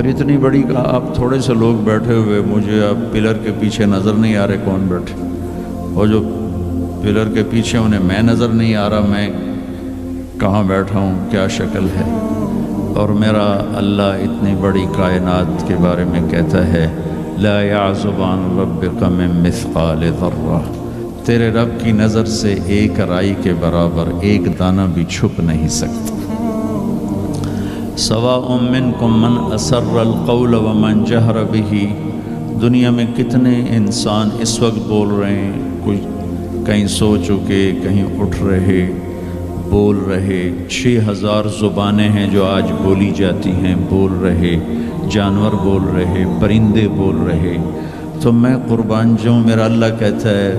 پھر اتنی بڑی کہا آپ تھوڑے سے لوگ بیٹھے ہوئے، مجھے اب پلر کے پیچھے نظر نہیں آ رہے کون بیٹھے، اور جو پلر کے پیچھے انہیں میں نظر نہیں آ رہا میں کہاں بیٹھا ہوں، کیا شکل ہے۔ اور میرا اللہ اتنی بڑی کائنات کے بارے میں کہتا ہے لا يعزب عن ربك من مثقال ذرہ، تیرے رب کی نظر سے ایک رائی کے برابر ایک دانہ بھی چھپ نہیں سکتا۔ سواء منکم من اسر القول ومن جہر بہ، دنیا میں کتنے انسان اس وقت بول رہے ہیں، کچھ کہیں سو چکے، کہیں اٹھ رہے، بول رہے، 6000 زبانیں ہیں جو آج بولی جاتی ہیں، بول رہے، جانور بول رہے، پرندے بول رہے۔ تو میں قربان جاؤں، میرا اللہ کہتا ہے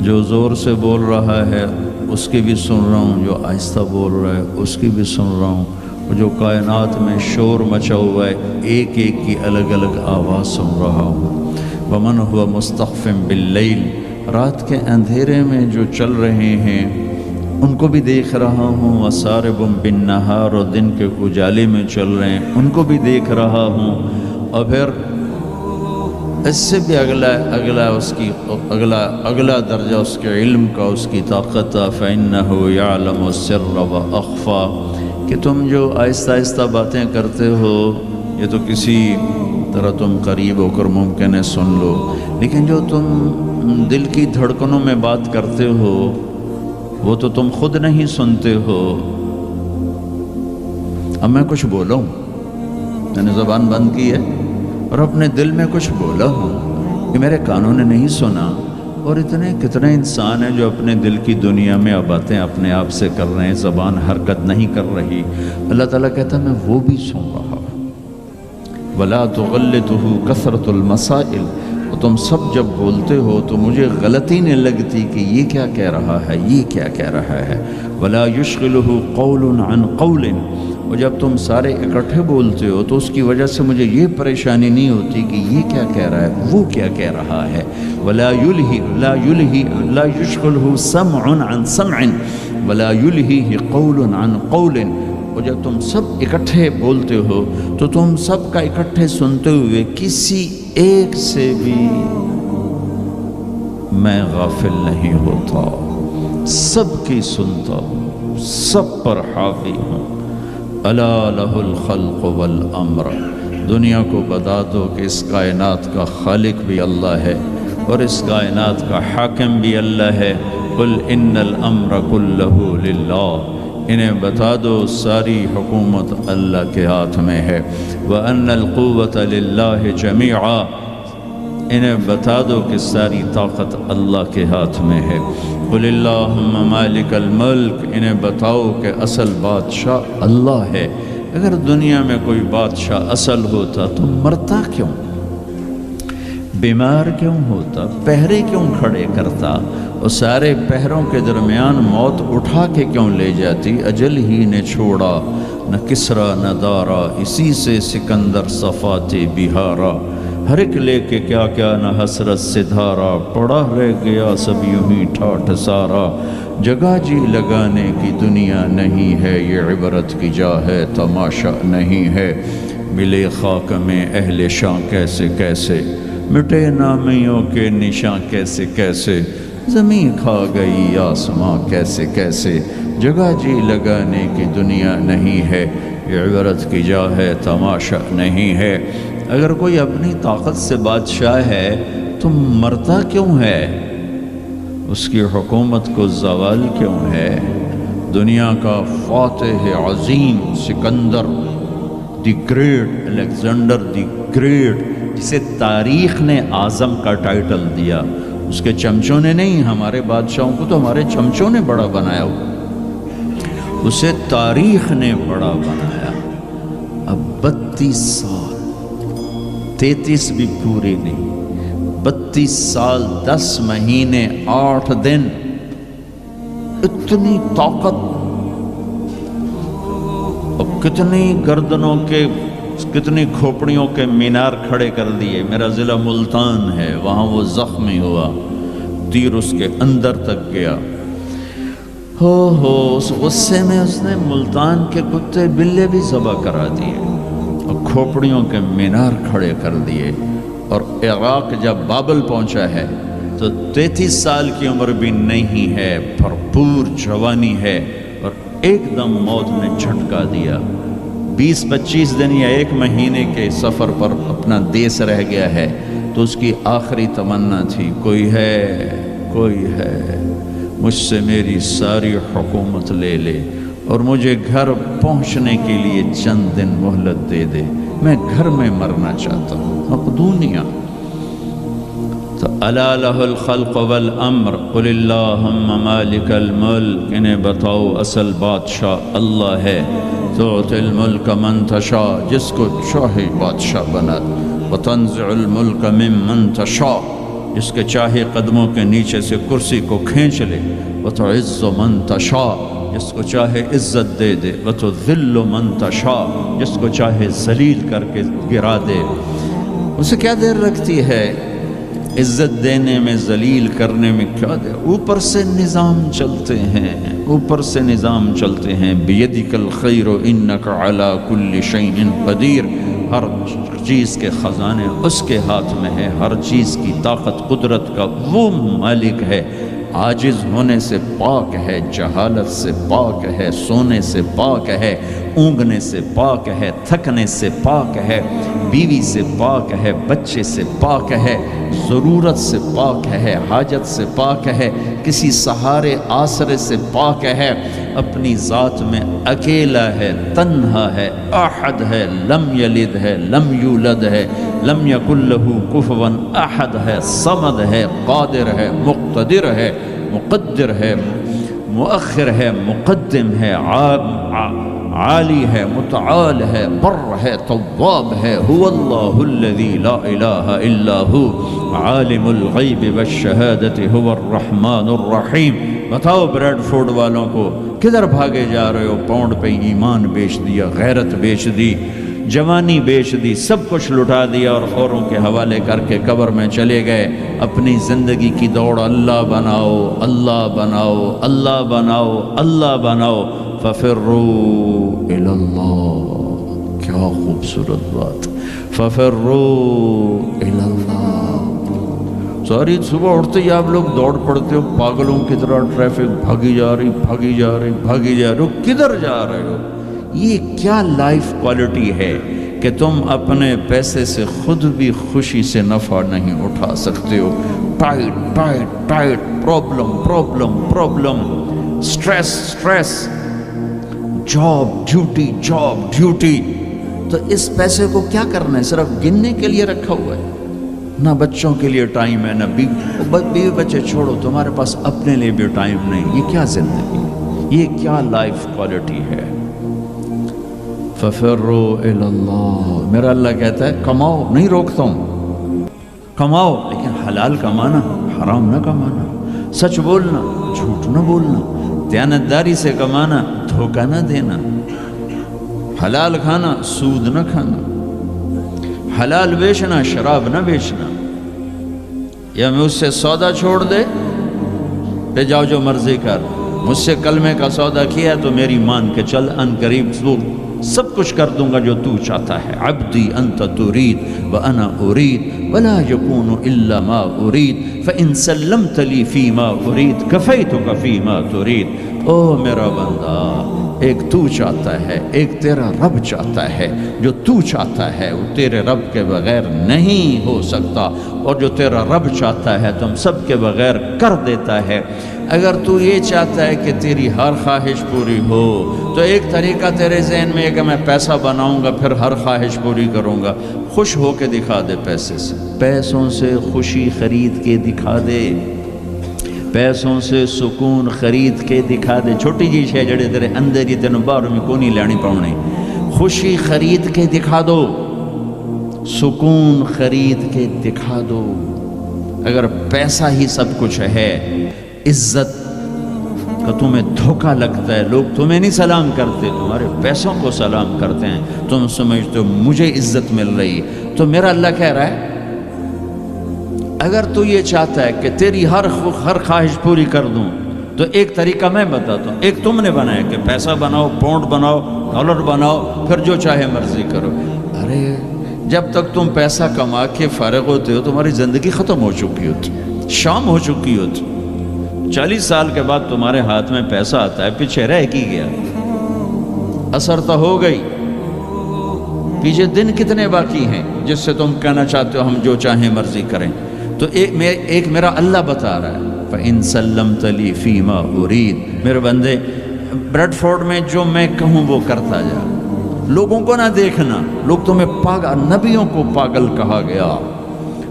جو زور سے بول رہا ہے اس کی بھی سن رہا ہوں، جو آہستہ بول رہا ہے اس کی بھی سن رہا ہوں، اور جو کائنات میں شور مچا ہوا ہے ایک ایک کی الگ الگ آواز سن رہا ہوں۔ ومن ہوا مستخف باللیل، رات کے اندھیرے میں جو چل رہے ہیں ان کو بھی دیکھ رہا ہوں، وسارب بالنہار، اور دن کے اجالے میں چل رہے ہیں ان کو بھی دیکھ رہا ہوں۔ اور پھر اس سے بھی اگلا درجہ اس کے علم کا، اس کی طاقت، فإنہ یعلم السر وأخفى، کہ تم جو آہستہ آہستہ باتیں کرتے ہو یہ تو کسی طرح تم قریب ہو کر ممکن ہے سن لو، لیکن جو تم دل کی دھڑکنوں میں بات کرتے ہو وہ تو تم خود نہیں سنتے ہو۔ اب میں کچھ بولا ہوں، میں نے زبان بند کی ہے اور اپنے دل میں کچھ بولا ہوں کہ میرے کانوں نے نہیں سنا، اور کتنے انسان ہیں جو اپنے دل کی دنیا میں باتیں اپنے آپ سے کر رہے ہیں، زبان حرکت نہیں کر رہی۔ اللہ تعالیٰ کہتا ہے میں وہ بھی سن رہا ہوں۔ وَلَا تُغَلِّطُهُ كَثْرَةُ الْمَسَائِلِ، اور تم سب جب بولتے ہو تو مجھے غلطی نہیں لگتی کہ یہ کیا کہہ رہا ہے، یہ کیا کہہ رہا ہے۔ وَلَا يُشْغِلُهُ قَوْلٌ عَنْ قَوْلٍ، اور جب تم سارے اکٹھے بولتے ہو تو اس کی وجہ سے مجھے یہ پریشانی نہیں ہوتی کہ یہ کیا کہہ رہا ہے، وہ کیا کہہ رہا ہے۔ وَلَا يُشْغِلُهُ سَمْعٌ عَنْ سَمْعٍ وَلَا يُلْهِهِ قَوْلٌ عَنْ قَوْلٍ، اور جب تم سب اکٹھے بولتے ہو تو تم سب کا اکٹھے سنتے ہوئے کسی ایک سے بھی میں غافل نہیں ہوتا، سب کی سنتا ہوں، سب پر حاوی ہوں۔ الا لہ الخلق والامر، دنیا کو بتا دو کہ اس کائنات کا خالق بھی اللہ ہے اور اس کائنات کا حاکم بھی اللہ ہے۔ قل ان الامر کلہ للہ، انہیں بتا دو ساری حکومت اللہ کے ہاتھ میں ہے۔ وَأَنَّ الْقُوَّةَ لِلَّهِ جَمِيعًا، انہیں بتا دو کہ ساری طاقت اللہ کے ہاتھ میں ہے۔ قُلِ اللَّهُمَّ مَالِكَ الْمُلْكِ، انہیں بتاؤ کہ اصل بادشاہ اللہ ہے۔ اگر دنیا میں کوئی بادشاہ اصل ہوتا تو مرتا کیوں، بیمار کیوں ہوتا، پہرے کیوں کھڑے کرتا، اور سارے پہروں کے درمیان موت اٹھا کے کیوں لے جاتی۔ اجل ہی نے چھوڑا نہ کسرا نہ دارا، اسی سے سکندر صفاتے بہارا، ہر ایک لے کے کیا کیا نہ حسرت سے دھارا، پڑا رہ گیا سب یوں ہی ٹھاٹھ سارا، جگہ جی لگانے کی دنیا نہیں ہے، یہ عبرت کی جا ہے تماشا نہیں ہے۔ ملے خاک میں اہل شاں کیسے کیسے، مٹے نامیوں کے نشاں کیسے کیسے، زمین کھا گئی آسماں کیسے کیسے، جگہ جی لگانے کی دنیا نہیں ہے، یہ عبرت کی جا ہے تماشا نہیں ہے۔ اگر کوئی اپنی طاقت سے بادشاہ ہے تو مرتا کیوں ہے، اس کی حکومت کو زوال کیوں ہے۔ دنیا کا فاتح عظیم Sikandar the great, Alexander the great, جسے تاریخ نے اعظم کا ٹائٹل دیا، اس کے چمچوں نے نہیں، ہمارے بادشاہوں کو تو ہمارے چمچوں نے بڑا بنایا ہوا، اسے تاریخ نے بڑا بنایا۔ اب 32 سال، 33 بھی پورے نہیں، 32 سال 10 مہینے 8 دن، اتنی طاقت، اور کتنی گردنوں کے، کتنی کھوپڑیوں کے مینار کھڑے کر دیے۔ میرا ضلع ملتان ہے، وہاں وہ زخمی ہوا، تیر اس کے اندر تک گیا۔ اس غصے میں اس نے ملتان کے کتے بلے بھی ذبح کرا دیے، اور کھوپڑیوں کے مینار کھڑے کر دیے، اور عراق جب بابل پہنچا ہے تو 33 سال کی عمر بھی نہیں ہے، بھرپور جوانی ہے، اور ایک دم موت نے جھٹکا دیا۔ 20-25 دن یا 1 مہینے کے سفر پر اپنا دیس رہ گیا ہے، تو اس کی آخری تمنا تھی کوئی ہے مجھ سے میری ساری حکومت لے لے اور مجھے گھر پہنچنے کے لیے چند دن مہلت دے دے، میں گھر میں مرنا چاہتا ہوں۔ مقدونیہ تو الا لہ الخلق والامر قل اللہم مالک الملک، انہیں بتاؤ اصل بادشاہ اللہ ہے، تؤتی الملک من تشاء، جس کو چاہے بادشاہ بنا، وتنزع الملک ممن تشاء، جس کے چاہے قدموں کے نیچے سے کرسی کو کھینچ لے، وتعز من تشاء، جس کو چاہے عزت دے دے، وتذل من تشاء، جس کو چاہے ذلیل کر کے گرا دے۔ اسے کیا دیر رکھتی ہے عزت دینے میں، ذلیل کرنے میں، کیا دیر؟ اوپر سے نظام چلتے ہیں، اوپر سے نظام چلتے ہیں۔ بیدک الخیر انک علی کل شیء قدیر، ہر چیز کے خزانے اس کے ہاتھ میں ہے، ہر چیز کی طاقت قدرت کا وہ مالک ہے۔ عاجز ہونے سے پاک ہے، جہالت سے پاک ہے، سونے سے پاک ہے، اونگنے سے پاک ہے، تھکنے سے پاک ہے، بیوی سے پاک ہے، بچے سے پاک ہے، ضرورت سے پاک ہے، حاجت سے پاک ہے، کسی سہارے آسرے سے پاک ہے، اپنی ذات میں اکیلا ہے، تنہا ہے، احد ہے، لم یلد ہے، لم یولد ہے، لم یکن لہ کفوا احد ہے، صمد ہے، قادر ہے، مقتدر ہے، مقدر ہے، مؤخر ہے، مقدم ہے، عالی ہے، متعال ہے، بر ہے، تواب ہے، هو اللہ الذی لا الہ الا ہو عالم الغیب والشہادۃ هو الرحمن الرحیم۔ بتاؤ بریڈ فوڈ والوں کو کدھر بھاگے جا رہے ہو؟ پاؤنڈ پہ ایمان بیچ دیا، غیرت بیچ دی، جوانی بیچ دی، سب کچھ لٹا دیا اور اوروں کے حوالے کر کے قبر میں چلے گئے۔ اپنی زندگی کی دوڑ اللہ بناؤ، اللہ بناؤ، اللہ بناؤ، اللہ بناؤ، ففروا الی اللہ۔ کیا خوبصورت بات، ففروا الی اللہ۔ ساری صبح اٹھتے ہی آپ لوگ دوڑ پڑتے ہو پاگلوں کی طرح، ٹریفک بھاگی جا رہی، بھاگی جا رہی، بھاگی جا رہے ہو، کدھر جا رہے ہو؟ یہ کیا لائف کوالٹی ہے کہ تم اپنے پیسے سے خود بھی خوشی سے نفع نہیں اٹھا سکتے ہو؟ Tight tight tight, problem problem problem, stress stress, job duty job duty. تو اس پیسے کو کیا کرنا ہے؟ صرف گننے کے لیے رکھا ہوا ہے؟ نہ بچوں کے لیے ٹائم ہے، نہ بیوی بچے چھوڑو، تمہارے پاس اپنے لیے بھی ٹائم نہیں۔ یہ کیا زندگی، یہ کیا لائف کوالٹی ہے؟ ففروا الی اللہ۔ میرا اللہ کہتا ہے کماؤ، نہیں روکتا ہوں، کماؤ، لیکن حلال کمانا، حرام نہ کمانا، سچ بولنا، جھوٹ نہ بولنا، دیانتداری سے کمانا، دھوکہ نہ دینا، حلال کھانا، سود نہ کھانا، حلال بیچنا، شراب نہ بیچنا۔ یا مجھ سے سودا چھوڑ دے، لے جاؤ جو مرضی کر، مجھ سے کلمے کا سودا کیا تو میری مان کے چل، ان قریب سب کچھ کر دوں گا جو تو چاہتا ہے۔ عبدی انت ترید وانا ارید ولا یکون الا ما ارید فان سلمت لی فیما ارید کفیتک فیما ترید۔ او میرا بندہ، ایک تو چاہتا ہے، ایک تیرا رب چاہتا ہے، جو تو چاہتا ہے وہ تیرے رب کے بغیر نہیں ہو سکتا، اور جو تیرا رب چاہتا ہے تم سب کے بغیر کر دیتا ہے۔ اگر تو یہ چاہتا ہے کہ تیری ہر خواہش پوری ہو تو ایک طریقہ تیرے ذہن میں ہے کہ میں پیسہ بناؤں گا پھر ہر خواہش پوری کروں گا۔ خوش ہو کے دکھا دے پیسے سے، پیسوں سے خوشی خرید کے دکھا دے، پیسوں سے سکون خرید کے دکھا دے۔ چھوٹی جی شے جڑے تیرے اندر ہی تینوں باہر میں کونی لینی پاؤنی، خوشی خرید کے دکھا دو، سکون خرید کے دکھا دو۔ اگر پیسہ ہی سب کچھ ہے، عزت کا تمہیں دھوکہ لگتا ہے، لوگ تمہیں نہیں سلام کرتے، تمہارے پیسوں کو سلام کرتے ہیں، تم سمجھتے ہو مجھے عزت مل رہی، تو میرا اللہ کہہ رہا ہے اگر تو یہ چاہتا ہے کہ تیری ہر خواہش پوری کر دوں تو ایک طریقہ میں بتاتا ہوں۔ ایک تم نے بنایا کہ پیسہ بناؤ، پاؤنڈ بناؤ، ڈالر بناؤ، پھر جو چاہے مرضی کرو۔ ارے جب تک تم پیسہ کما کے فارغ ہوتے ہو تمہاری زندگی ختم ہو چکی ہوتی، شام ہو چکی ہوتی۔ 40 سال کے بعد تمہارے ہاتھ میں پیسہ آتا ہے، پیچھے رہ کی گیا، اثر تو ہو گئی، پیچھے دن کتنے باقی ہیں جس سے تم کہنا چاہتے ہو ہم جو چاہیں مرضی کریں۔ تو ایک میرا اللہ بتا رہا ہے فَإِن سَلَّمْتَ لِي فِي مَا أُرِيدُ، میرے بندے بریڈ فورڈ میں جو میں کہوں وہ کرتا جا، لوگوں کو نہ دیکھنا، لوگ تمہیں پاگل، نبیوں کو پاگل کہا گیا۔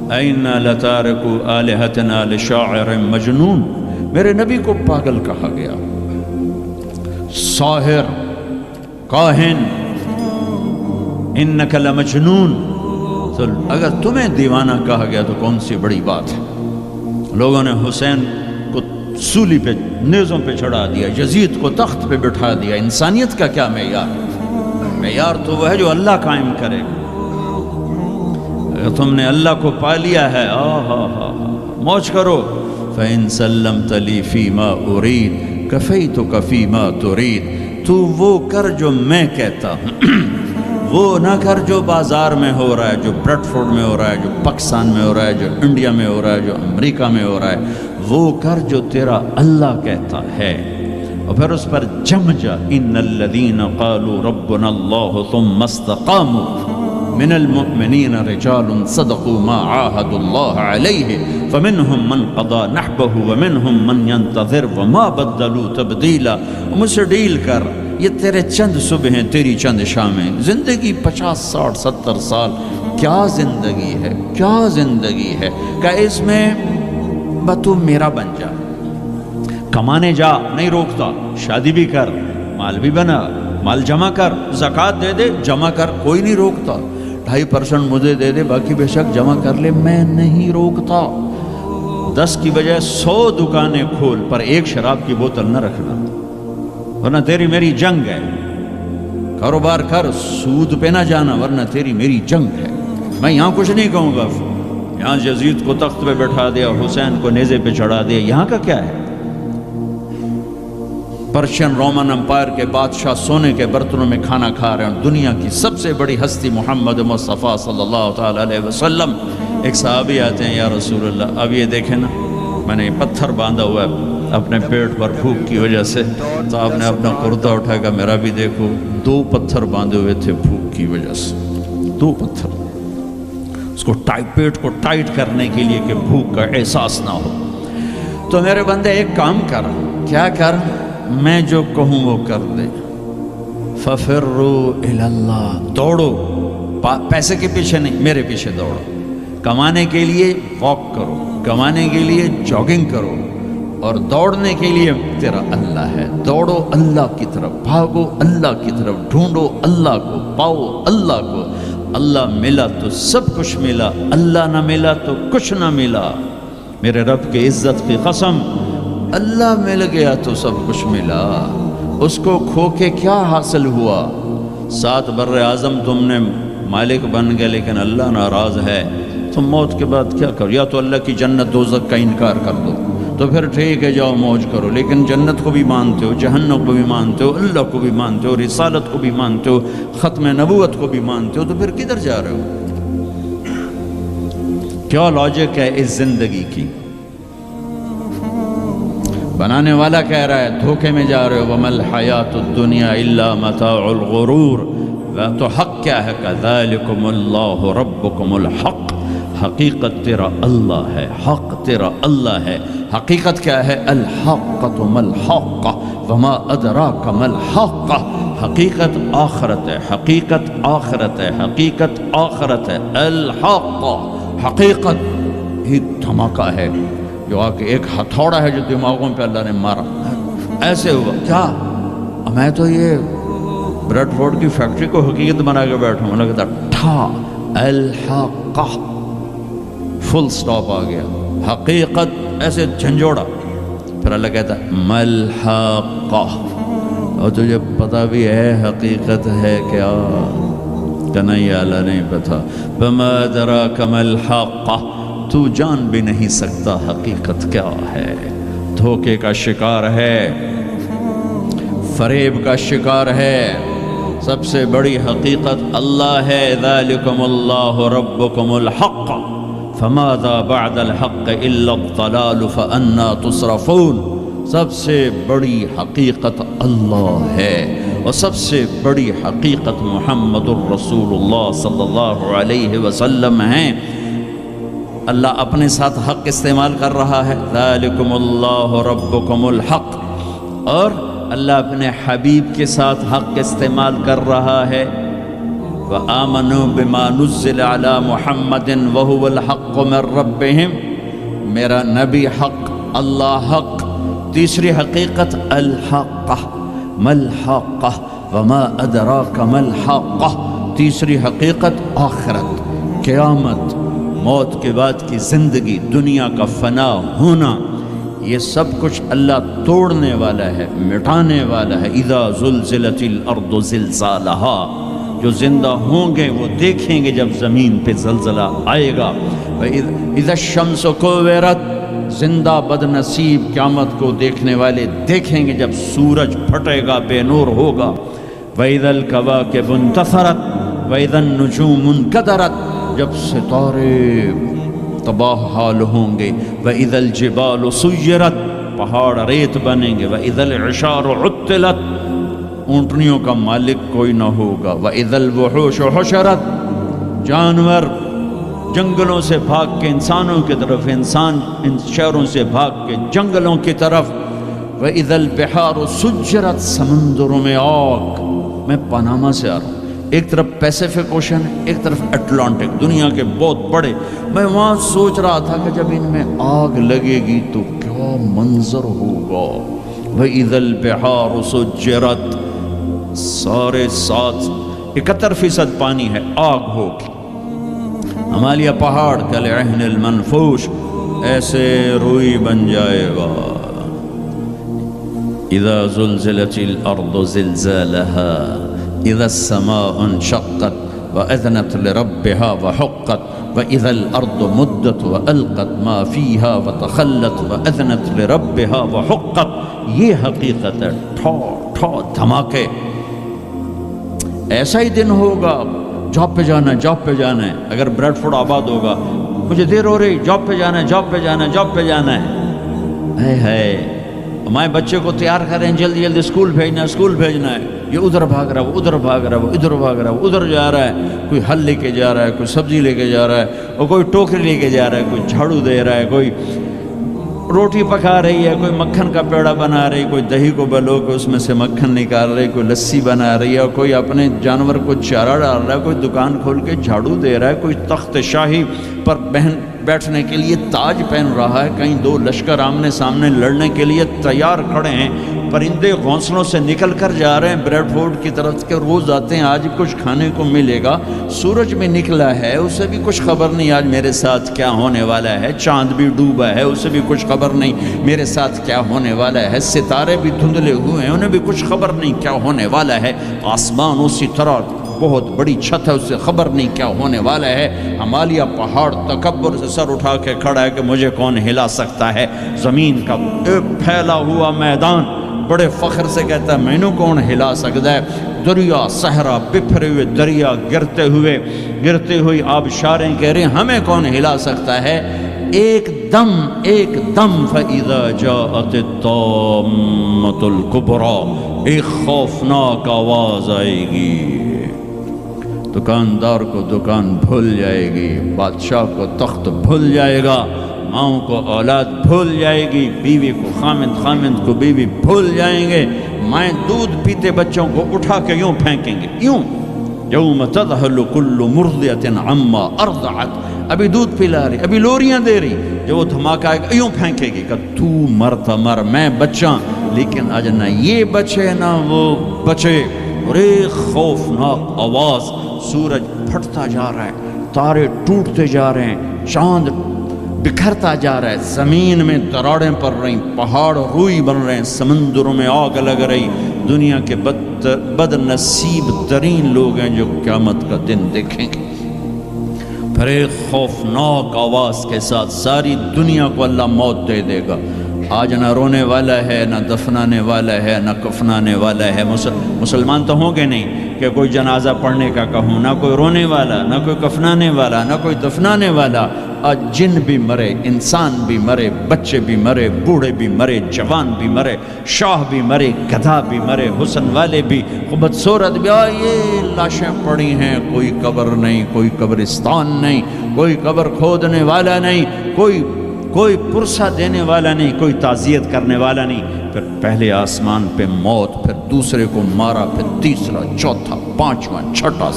أَإِنَّا لَتَارِكُو آلِهَتِنَا لِشَاعِرٍ مَجْنُونٍ، میرے نبی کو پاگل کہا گیا، ساحر، کاہن، اِنَّكَ لَمَجْنُونَ۔ تو اگر تمہیں دیوانہ کہا گیا تو کون سی بڑی بات ہے۔ لوگوں نے حسین کو سولی پہ، نیزوں پہ چڑھا دیا، یزید کو تخت پہ بٹھا دیا، انسانیت کا کیا معیار ہے؟ معیار تو وہ ہے جو اللہ قائم کرے گا۔ اگر تم نے اللہ کو پا لیا ہے، موج کرو۔ فَإِن سَلَّمْتَ لِي فِي مَا أُرِيدُ كَفَيْتُكَ فِي مَا تُرِيدُ، تو وہ کر جو میں کہتا ہوں، وہ نہ کر جو بازار میں ہو رہا ہے، جو بریڈ فورڈ میں ہو رہا ہے، جو پاکستان میں ہو رہا ہے، جو انڈیا میں ہو رہا ہے، جو امریکہ میں ہو رہا ہے، وہ کر جو تیرا اللہ کہتا ہے۔ اور پھر اس پر جم جا، ان الذین قالوا ربنا اللہ ثم استقاموا من المؤمنین رجال صدقوا ما عاهدوا اللہ علیہ فمنهم من قضى نحبه ومنهم من ينتظر وما بدلوا تبدیلا۔ مجھ سے ڈیل کر، یہ تیرے چند صبح ہیں، تیری چند شامیں، زندگی 50 60 70 سال، کیا زندگی ہے، کیا زندگی ہے کہ اس میں تو میرا بن جا، کمانے جا، نہیں روکتا، شادی بھی کر، مال بھی بنا، مال جمع کر، زکوٰۃ دے دے، جمع کر، کوئی نہیں روکتا، 2.5% مجھے دے دے، باقی بے شک جمع کر لے، میں نہیں روکتا۔ 10 کی بجائے 100 دکانیں کھول، پر ایک شراب کی بوتل نہ رکھنا، ورنہ تیری میری جنگ ہے۔ کاروبار کر، سود پہ نہ جانا، ورنہ تیری میری جنگ ہے۔ میں یہاں کچھ نہیں کہوں گا، یہاں یزید کو تخت پہ بٹھا دیا، حسین کو نیزے پہ چڑھا دیا، یہاں کا کیا ہے؟ پرشین رومن امپائر کے بادشاہ سونے کے برتنوں میں کھانا کھا رہے ہیں، دنیا کی سب سے بڑی ہستی محمد مصطفیٰ صلی اللہ تعالیٰ علیہ وسلم۔ ایک صحابی آتے ہیں، یا رسول اللہ، اب یہ دیکھیں نا، میں نے پتھر باندھا ہوا ہے اپنے پیٹ پر بھوک کی وجہ سے، تو آپ نے اپنا کرتا اٹھا کر میرا بھی دیکھو، 2 پتھر باندھے ہوئے تھے بھوک کی وجہ سے، 2 پتھر، اس کو پیٹ کو ٹائٹ کرنے کے لیے کہ بھوک کا احساس نہ ہو۔ تو میرے بندے ایک کام کر، کیا کر؟ میں جو کہوں وہ کر دے۔ فَفِرُّوا إِلَى اللَّهِ، دوڑو، پیسے کے پیچھے نہیں، میرے پیچھے دوڑو۔ کمانے کے لیے واک کرو، کمانے کے لیے جاگنگ کرو، اور دوڑنے کے لیے تیرا اللہ ہے۔ دوڑو اللہ کی طرف، بھاگو اللہ کی طرف، ڈھونڈو اللہ کو، پاؤ اللہ کو۔ اللہ ملا تو سب کچھ ملا، اللہ نہ ملا تو کچھ نہ ملا۔ میرے رب کی عزت کی قسم، اللہ مل گیا تو سب کچھ ملا، اس کو کھو کے کیا حاصل ہوا؟ 7 بر اعظم تم نے مالک بن گئے، لیکن اللہ ناراض ہے، تم موت کے بعد کیا کرو؟ یا تو اللہ کی جنت دوزخ کا انکار کر دو، تو پھر ٹھیک ہے جاؤ موج کرو، لیکن جنت کو بھی مانتے ہو، جہنم کو بھی مانتے ہو، اللہ کو بھی مانتے ہو، رسالت کو بھی مانتے ہو، ختم نبوت کو بھی مانتے ہو، تو پھر کدھر جا رہے ہو؟ کیا لاجک ہے اس زندگی کی؟ بنانے والا کہہ رہا ہے دھوکے میں جا رہے ہو، وَمَا الْحَيَاةُ الدُّنْيَا إِلَّا مَتَاعُ الْغُرُورِ، تو حق کیا ہے؟ كَذَلِكُمُ اللَّهُ رَبُّكُمُ الْحَقِّ، حقیقت تیرا اللہ ہے، حق تیرا اللہ ہے۔ حقیقت کیا ہے؟ الحقۃ ما الحق وما ادراک ما الحق، حقیقت آخرت ہے، حقیقت آخرت ہے، حقیقت آخرت ہے۔ الحق، حقیقت ہی دھماکہ ہے، جو آ کے ایک ہتھوڑا ہے جو دماغوں پہ اللہ نے مارا، ایسے ہوا کیا؟ میں تو یہ بریڈ فورڈ کی فیکٹری کو حقیقت بنا کے بیٹھوں، اللہ کہتا ٹھا الحق، فل سٹاپ آ گیا، حقیقت ایسے جھنجھوڑا، پھر اللہ کہتا ہے ملحق، اور تجھے پتہ بھی ہے حقیقت ہے کیا؟ کہ نہیں اللہ نہیں پتہ، بما ادراک ملحق، تو جان بھی نہیں سکتا حقیقت کیا ہے۔ دھوکے کا شکار ہے، فریب کا شکار ہے، سب سے بڑی حقیقت اللہ ہے، ذالکم اللہ ربکم الحق فماذا بعد الحق الا الضلال فانا تصرفون۔ سب سے بڑی حقیقت اللہ ہے اور سب سے بڑی حقیقت محمد الرسول اللہ صلی اللہ علیہ وسلم ہیں۔ اللہ اپنے ساتھ حق استعمال کر رہا ہے، ذالکم اللہ ربکم الحق، اور اللہ اپنے حبیب کے ساتھ حق استعمال کر رہا ہے، وآمنوا بما نزل علی محمد وهو الحق من ربهم، میرا نبی حق، اللہ حق۔ تیسری حقیقت الحق، ما الحق وما ادراک ما الحق۔ تیسری حقیقت آخرت، قیامت، موت کے بعد کی زندگی، دنیا کا فنا ہونا، یہ سب کچھ اللہ توڑنے والا ہے، مٹانے والا ہے۔ اذا زلزلت الارض زلزالہا، جو زندہ ہوں گے وہ دیکھیں گے جب زمین پہ زلزلہ آئے گا۔ اذا الشمس کورت، زندہ بد نصیب قیامت کو دیکھنے والے دیکھیں گے جب سورج پھٹے گا، بے نور ہوگا۔ وَإِذَا الْكَوَاكِبُ انتَثَرَتْ وَإِذَا النُّجُومُ انْكَدَرَتْ، جب ستارے تباہ حال ہوں گے۔ وَإِذَا الْجِبَالُ سُيِّرَتْ، پہاڑ ریت بنیں گے۔ وَإِذَا الْعِشَارُ عُطِّلَتْ، اونٹنیوں کا مالک کوئی نہ ہوگا۔ وَإِذَا الْوُحُوشُ حُشِرَتْ، جانور جنگلوں سے بھاگ کے انسانوں کی طرف، انسان ان شہروں سے بھاگ کے جنگلوں کی طرف۔ وَإِذَا الْبِحَارُ سُجِّرَتْ، سمندروں میں آگ۔ میں پاناما سے آ رہا ہوں، ایک طرف پیسیفک اوشن ہے، ایک طرف اٹلانٹک، دنیا کے بہت بڑے۔ میں وہاں سوچ رہا تھا کہ جب ان میں آگ لگے گی تو کیا منظر ہوگا۔ وَإِذَا الْبِحَارُ سُجِّرَتْ، سارے 71% پانی ہے، آگ ہوگی۔ ہمالیہ پہاڑ کالعہن المنفوش، ایسے روئی بن جائے گا۔ اذا زلزلت الارض زلزالها اذا السماء انشقت واذنت لربها وحقت واذا الارض مدت والقت ما فيها وتخلت واذنت لربها وحقت۔ یہ حقیقت ہے، ٹھو ٹھو دھماکے۔ ایسا ہی دن ہوگا، جاب پہ جانا ہے، جاب پہ جانا ہے۔ اگر بریڈ فورڈ آباد ہوگا، مجھے دیر ہو رہی، جاب پہ جانا ہے، جاب پہ جانا ہے، جاب پہ جانا ہے۔ ہے ہمارے بچے کو تیار کریں، جلدی جلدی اسکول بھیجنا ہے، اسکول بھیجنا ہے۔ یہ ادھر بھاگ رہا ہے، وہ ادھر بھاگ رہا ہے، وہ ادھر بھاگ رہا ہے، وہ ادھر جا رہا ہے۔ کوئی حل لے کے جا رہا ہے، کوئی سبزی لے کے جا رہا ہے، اور کوئی ٹوکری لے کے جا رہا ہے، کوئی جھاڑو دے رہا ہے، کوئی روٹی پکا رہی ہے، کوئی مکھن کا پیڑا بنا رہی ہے، کوئی دہی کو بلو کے اس میں سے مکھن نکال رہی ہے، کوئی لسی بنا رہی ہے، اور کوئی اپنے جانور کو چارہ ڈال رہا ہے، کوئی دکان کھول کے جھاڑو دے رہا ہے، کوئی تخت شاہی پر بیٹھنے کے لیے تاج پہن رہا ہے، کہیں دو لشکر آمنے سامنے لڑنے کے لیے تیار کھڑے ہیں، پرندے گھونسلوں سے نکل کر جا رہے ہیں بریڈ فورڈ کی طرف کے، روز آتے ہیں، آج کچھ کھانے کو ملے گا۔ سورج بھی نکلا ہے، اسے بھی کچھ خبر نہیں آج میرے ساتھ کیا ہونے والا ہے۔ چاند بھی ڈوبا ہے، اسے بھی کچھ خبر نہیں میرے ساتھ کیا ہونے والا ہے۔ ستارے بھی دھندلے ہوئے ہیں، انہیں بھی کچھ خبر نہیں کیا ہونے والا ہے۔ آسمان اسی طرح بہت بڑی چھت ہے، اس سے خبر نہیں کیا ہونے والا ہے۔ ہمالیہ پہاڑ تکبر سے سر اٹھا کے کھڑا ہے کہ مجھے کون ہلا سکتا ہے۔ زمین کا ایک پھیلا ہوا میدان بڑے فخر سے کہتا ہے مینوں کون ہلا سکتا ہے۔ دریا صحرا، بکھرے ہوئے دریا، گرتے ہوئی آبشاریں کہہ رہے ہیں ہمیں کون ہلا سکتا ہے۔ ایک دم فَإِذَا جَاءَتِ الطَّامَّةُ الْكُبْرَى، ایک خوفناک آواز آئے گی۔ دکاندار کو دکان بھول جائے گی، بادشاہ کو تخت بھول جائے گا، ماؤں کو اولاد بھول جائے گی، بیوی کو خامند کو بیوی بھول جائیں گے، مائیں دودھ پیتے بچوں کو اٹھا کے یوں پھینکیں گے، یوں یوم تذہل کل مرضعۃ عما ارضعت، ابھی دودھ پلا رہی، ابھی لوریاں دے رہی، جب وہ دھماکہ آئے گا یوں پھینکے گی کہ تو مرتا مر، میں بچاں، لیکن آج نہ یہ بچے نہ وہ بچے۔ اور ایک خوفناک آواز، سورج پھٹتا جا رہا ہے، تارے ٹوٹتے جا رہے ہیں، چاند بکھرتا جا رہا ہے، زمین میں دراڑیں پڑ رہی، پہاڑ روئی بن رہے ہیں، سمندروں میں آگ لگ رہی۔ دنیا کے بد نصیب ترین لوگ ہیں جو قیامت کا دن دیکھیں گے۔ پھر ایک خوفناک آواز کے ساتھ ساری دنیا کو اللہ موت دے دے گا۔ آج نہ رونے والا ہے، نہ دفنانے والا ہے، نہ کفنانے والا ہے۔ مسلمان تو ہوں گے نہیں، کہ کوئی جنازہ پڑھنے کا کہوں، نہ کوئی رونے والا، نہ کوئی کفنانے والا، نہ کوئی دفنانے والا۔ آج جن بھی مرے، انسان بھی مرے، بچے بھی مرے، بوڑھے بھی مرے، جوان بھی مرے، شاہ بھی مرے، گدھا بھی مرے، حسن والے بھی، خوبصورت بھی، یہ لاشیں پڑی ہیں، کوئی قبر نہیں، کوئی قبرستان نہیں، کوئی قبر کھودنے والا نہیں، کوئی پرسہ دینے والا نہیں، کوئی تعزیت کرنے والا نہیں۔ پھر پہلے آسمان پہ موت، پھر دوسرے کو مارا، پھر تیسرا، چوتھا، پانچواں، چھٹا،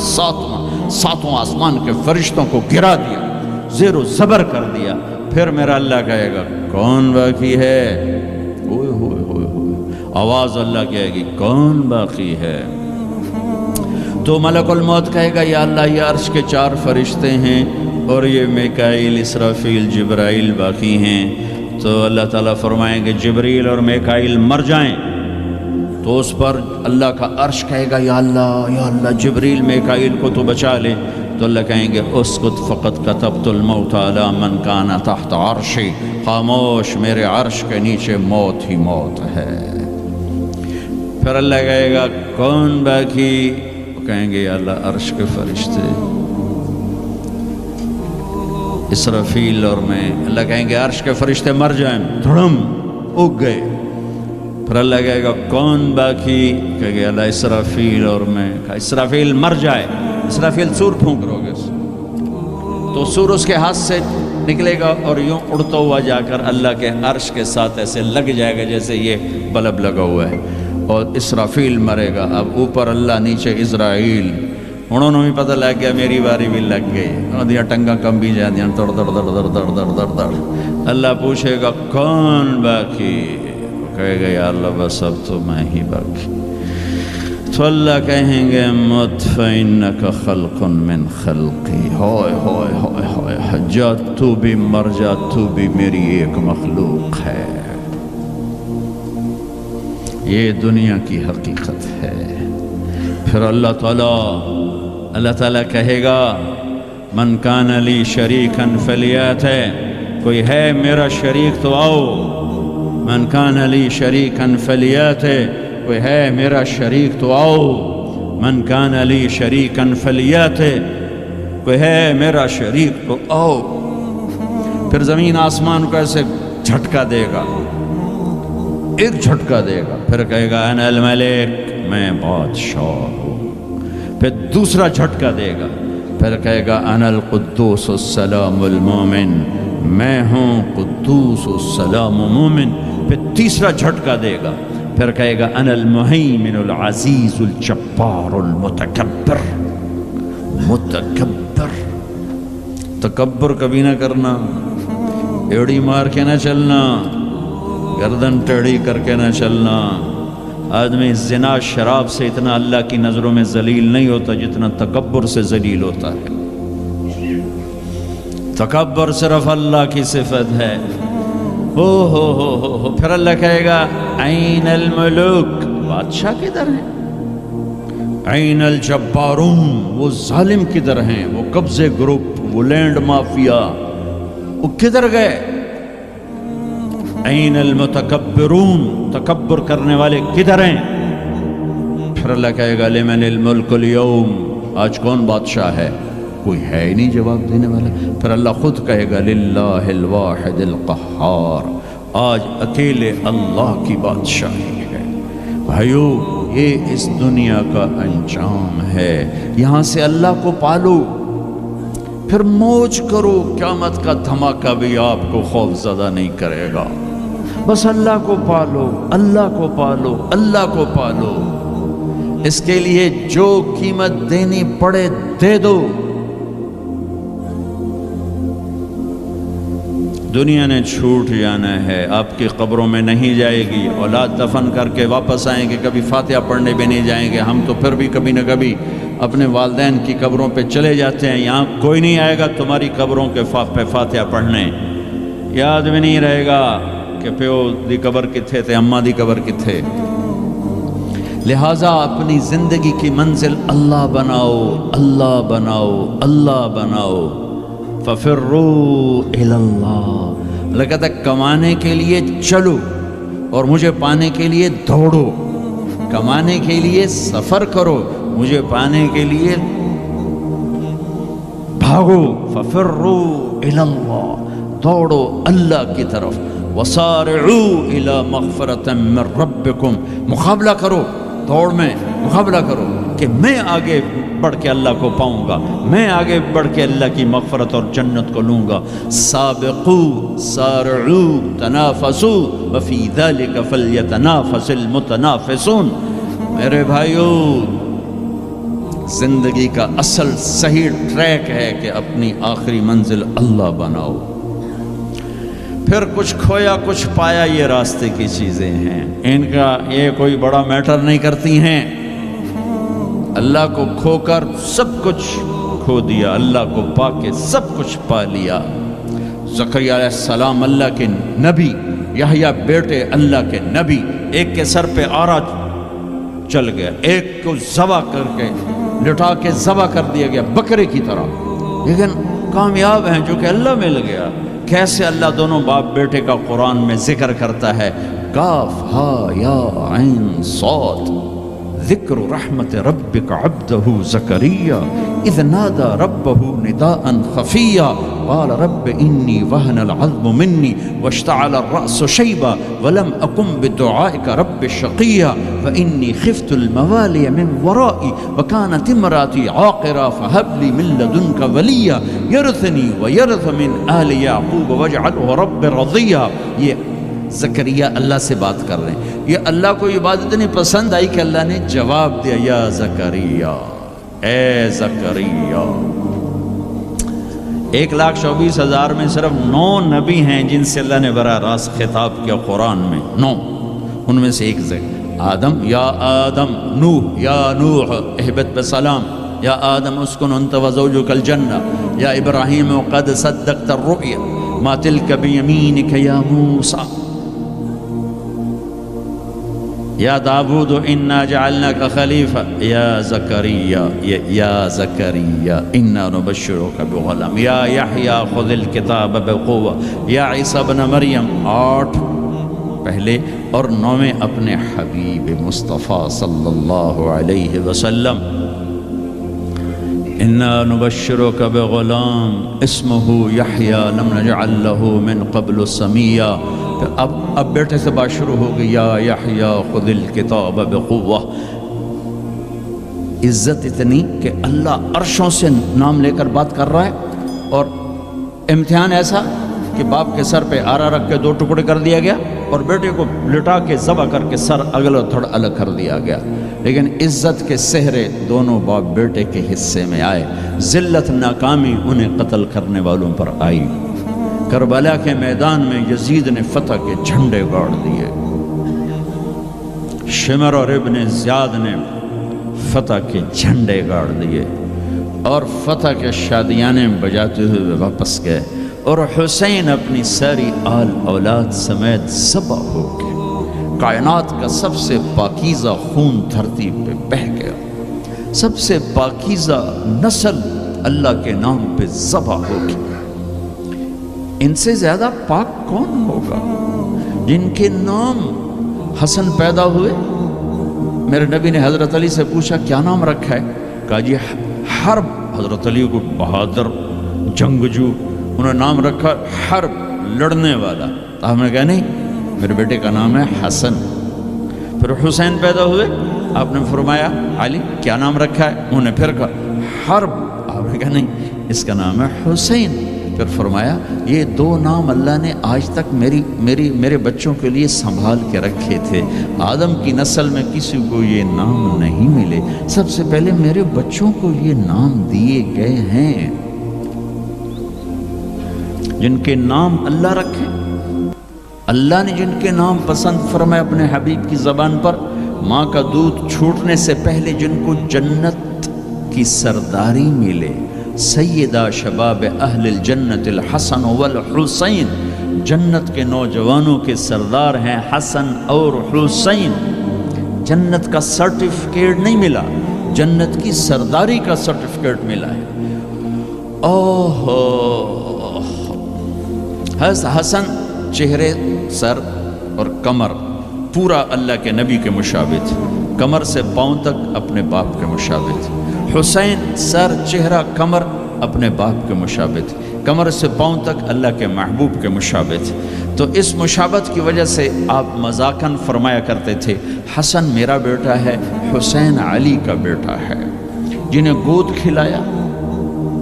ساتواں آسمان کے فرشتوں کو گرا دیا، زیر و زبر کر دیا۔ پھر میرا اللہ کہے گا کون باقی ہے؟ ہوئے ہوئے ہوئے ہوئے، آواز اللہ کہے گی کون باقی ہے؟ تو ملک الموت کہے گا یا اللہ یہ عرش کے 4 فرشتے ہیں اور یہ میکائیل، اسرافیل، جبرائیل باقی ہیں۔ تو اللہ تعالیٰ فرمائیں گے جبریل اور میکائیل مر جائیں، تو اس پر اللہ کا عرش کہے گا یا اللہ جبریل میکائیل کو تو بچا لے۔ تو اللہ کہیں گے اسکت فقط کتبت الموت علی من کان تحت عرشی، خاموش، میرے عرش کے نیچے موت ہی موت ہے۔ پھر اللہ کہے گا کون باقی؟ وہ کہیں گے یا اللہ عرش کے فرشتے، اسرافیل اور میں۔ اللہ کہیں گے عرش کے فرشتے مر جائیں، دھڑم اگ گئے۔ پھر اللہ کہے گا کون باقی؟ کہے گا اللہ اسرافیل اور میں۔ کہا اسرافیل مر جائے، اسرافیل سور پھونک روگے، تو سور اس کے ہاتھ سے نکلے گا اور یوں اڑتا ہوا جا کر اللہ کے عرش کے ساتھ ایسے لگ جائے گا جیسے یہ بلب لگا ہوا ہے، اور اسرافیل مرے گا۔ اب اوپر اللہ، نیچے اسرائیل، انہوں نے بھی پتہ لگ گیا میری باری بھی لگ گئی، دیا ٹنگا کم بھی جا دیا، در در در در در در در در۔ اللہ پوچھے گا کون باقی؟ کہے گا یا اللہ بس اب تو میں ہی باقی۔ تو اللہ کہیں گے مت فإنک خلق من خلقی، ہوئے ہوئے ہوئے ہوئے، جا تو بھی مر جا، تو بھی میری ایک مخلوق ہے۔ یہ دنیا کی حقیقت ہے۔ پھر اللہ تعالیٰ کہے گا من کان لی شریکا فلیات، کوئی ہے میرا شریک تو آؤ۔ من کان لی شریکا فلیات، کوئی ہے میرا شریک تو آؤ۔ من کان لی شریکا فلیات، کوئی ہے میرا شریک تو آؤ۔ پھر زمین آسمان کو ایسے جھٹکا دے گا، ایک جھٹکا دے گا، پھر کہے گا انا الملک، میں بادشاہ ہوں۔ پھر دوسرا جھٹکا دے گا، پھر کہے گا انا القدوس السلام المومن، میں ہوں قدوس السلام مومن۔ پھر تیسرا جھٹکا دے گا، پھر کہے گا انا المہیمن العزیز الجبار المتکبر۔ متکبر، تکبر کبھی نہ کرنا، ایڑی مار کے نہ چلنا، گردن ٹیڑھی کر کے نہ چلنا۔ آدمی زنا، شراب سے اتنا اللہ کی نظروں میں ذلیل نہیں ہوتا جتنا تکبر سے ذلیل ہوتا ہے۔ تکبر صرف اللہ کی صفت ہے۔ ہو پھر اللہ کہے گا این الملوک، بادشاہ کدھر ہیں؟ این الجبارون، وہ ظالم کدھر ہیں؟ وہ قبضے گروپ، وہ لینڈ مافیا، وہ کدھر گئے؟ این المتکبرون، تکبر کرنے والے کدھر ہیں؟ پھر اللہ کہے گا لمن الملک اليوم، آج کون بادشاہ ہے؟ کوئی ہے ہی نہیں جواب دینے والا۔ پھر اللہ خود کہے گا للہ الواحد القہار، آج اکیلے اللہ کی بادشاہی ہے۔ بھائیو، یہ اس دنیا کا انجام ہے۔ یہاں سے اللہ کو پالو، پھر موج کرو، قیامت کا دھماکہ بھی آپ کو خوف زدہ نہیں کرے گا۔ بس اللہ کو پالو، اللہ کو پالو، اللہ کو پالو۔ اس کے لیے جو قیمت دینی پڑے دے دو۔ دنیا نے چھوٹ جانا ہے، آپ کی قبروں میں نہیں جائے گی۔ اولاد دفن کر کے واپس آئیں گے، کبھی فاتحہ پڑھنے بھی نہیں جائیں گے۔ ہم تو پھر بھی کبھی نہ کبھی اپنے والدین کی قبروں پہ چلے جاتے ہیں۔ یہاں کوئی نہیں آئے گا تمہاری قبروں کے پہ فاتحہ پڑھنے، یاد بھی نہیں رہے گا کہ پیو دی قبر کتھے تے، اماں دی قبر کتھے۔ لہٰذا اپنی زندگی کی منزل اللہ بناؤ، اللہ بناؤ، اللہ بناؤ۔ فَفِرُّوا إِلَى اللَّهِ، اللہ کہتا ہے کمانے کے لیے چلو اور مجھے پانے کے لیے دوڑو، کمانے کے لیے سفر کرو مجھے پانے کے لیے بھاگو، ففروا الی اللہ، دوڑو اللہ کی طرف، وسارعوا الی مغفرۃ من ربکم، مقابلہ کرو، دوڑ میں مقابلہ کرو کہ میں آگے بڑھ کے اللہ کو پاؤں گا، میں آگے بڑھ کے اللہ کی مغفرت اور جنت کو لوں گا۔ سابقوا سارعوا تنافسوا وفی ذلک فلیتنافس المتنافسون۔ میرے بھائیو، زندگی کا اصل صحیح ٹریک ہے کہ اپنی آخری منزل اللہ بناؤ، پھر کچھ کھویا کچھ پایا یہ راستے کی چیزیں ہیں، ان کا یہ کوئی بڑا میٹر نہیں کرتی ہیں۔ اللہ کو کھو کر سب کچھ کھو دیا، اللہ کو پا کے سب کچھ پا لیا۔ زکریا علیہ السلام اللہ کے نبی، یحییٰ بیٹے اللہ کے نبی، ایک کے سر پہ آرا چل گیا، ایک کو ذبح کر کے لٹا کے ذبح کر دیا گیا بکرے کی طرح، لیکن کامیاب ہیں جو کہ اللہ مل گیا۔ کیسے اللہ دونوں باپ بیٹے کا قرآن میں ذکر کرتا ہے، کاف ہا یا عین صاد، ذکر رحمت ربک عبدہ زکریا اذ نادى ربه نداء خفيا قال رب إني وهن العظم مني واشتعل الرأس شيبا ولم أكن بدعائك رب شقيا فإني خفت الموالي من ورائي وكانت امرأتي عاقرا فهب لي من لدنك وليا يرثني ويرث من آل يعقوب واجعله رب رضيا۔ یہ زکریا اللہ سے بات کر رہے ہیں، یہ اللہ کو یہ بات اتنی پسند آئی کہ اللہ نے جواب دیا، یا زکریا، اے زکریا۔ 1,24,000 میں صرف 9 نبی ہیں جن سے اللہ نے براہ راست خطاب کیا قرآن میں، 9، ان میں سے ایک آدم، یا آدم، نوح، یا نوح اہبت بسلام، یا آدم اسکن انت وزوجک الجنہ، یا ابراہیم قد صدقت الرؤیا ما تلک بیمینک یا موسیٰ، یا داود انا جعلناک خلیفہ، یا زکریا، یا زکریا انا نبشرک بغلام، یا یحییٰ خذ الکتاب بقوہ، یا عیسیٰ ابن مریم، 8 پہلے اور 9 اپنے حبیب مصطفیٰ صلی اللہ علیہ وسلم۔ انا نبشرک بغلام اسمہ یحییٰ لم نجعل لہ من قبل سمیا۔ اب بیٹے سے بات شروع ہو گئی، یا یحییٰ خذ الکتاب بقوہ۔ عزت اتنی کہ اللہ عرشوں سے نام لے کر بات کر رہا ہے، اور امتحان ایسا کہ باپ کے سر پہ آرا رکھ کے 2 ٹکڑے کر دیا گیا اور بیٹے کو لٹا کے ذبح کر کے سر اگلا تھوڑا الگ کر دیا گیا، لیکن عزت کے صحرے دونوں باپ بیٹے کے حصے میں آئے۔ ذلت ناکامی انہیں قتل کرنے والوں پر آئی۔ کربلا کے میدان میں یزید نے فتح کے جھنڈے گاڑ دیے، شمر اور ابن زیاد نے فتح کے جھنڈے گاڑ دیے، اور فتح کے شادیانے بجاتے ہوئے واپس گئے، اور حسین اپنی ساری آل اولاد سمیت ذبح ہو گئے۔ کائنات کا سب سے پاکیزہ خون دھرتی پہ بہہ گیا، سب سے پاکیزہ نسل اللہ کے نام پہ ذبح ہو گئی۔ ان سے زیادہ پاک کون ہوگا؟ جن کے نام حسن پیدا ہوئے، میرے نبی نے حضرت علی سے پوچھا کیا نام رکھا ہے؟ کہا جی حرب۔ حضرت علی کو بہادر جنگجو، انہوں نے نام رکھا حرب، لڑنے والا۔ تو ہم نے کہا نہیں، میرے بیٹے کا نام ہے حسن۔ پھر حسین پیدا ہوئے، آپ نے فرمایا علی کیا نام رکھا ہے؟ انہوں نے پھر کہا حرب۔ آپ نے کہا نہیں، اس کا نام ہے حسین۔ پھر فرمایا یہ 2 نام اللہ نے آج تک میرے بچوں کے لیے سنبھال کے رکھے تھے، آدم کی نسل میں کسی کو یہ نام نہیں ملے، سب سے پہلے میرے بچوں کو یہ نام دیے گئے ہیں۔ جن کے نام اللہ رکھے، اللہ نے جن کے نام پسند فرمائے اپنے حبیب کی زبان پر، ماں کا دودھ چھوٹنے سے پہلے جن کو جنت کی سرداری ملے، سیدہ شباب اہل الجنت الحسن والحسین، جنت کے نوجوانوں کے سردار ہیں حسن اور حسین۔ جنت کا سرٹیفکیٹ نہیں ملا، جنت کی سرداری کا سرٹیفکیٹ ملا ہے۔ حسن چہرے، سر اور کمر پورا اللہ کے نبی کے مشابہ تھے، کمر سے پاؤں تک اپنے باپ کے مشابہ تھے۔ حسین سر چہرہ کمر اپنے باپ کے مشابہ تھے، کمر سے پاؤں تک اللہ کے محبوب کے مشابہ تھے۔ تو اس مشابہت کی وجہ سے آپ مذاقاً فرمایا کرتے تھے حسن میرا بیٹا ہے، حسین علی کا بیٹا ہے۔ جنہیں گود کھلایا،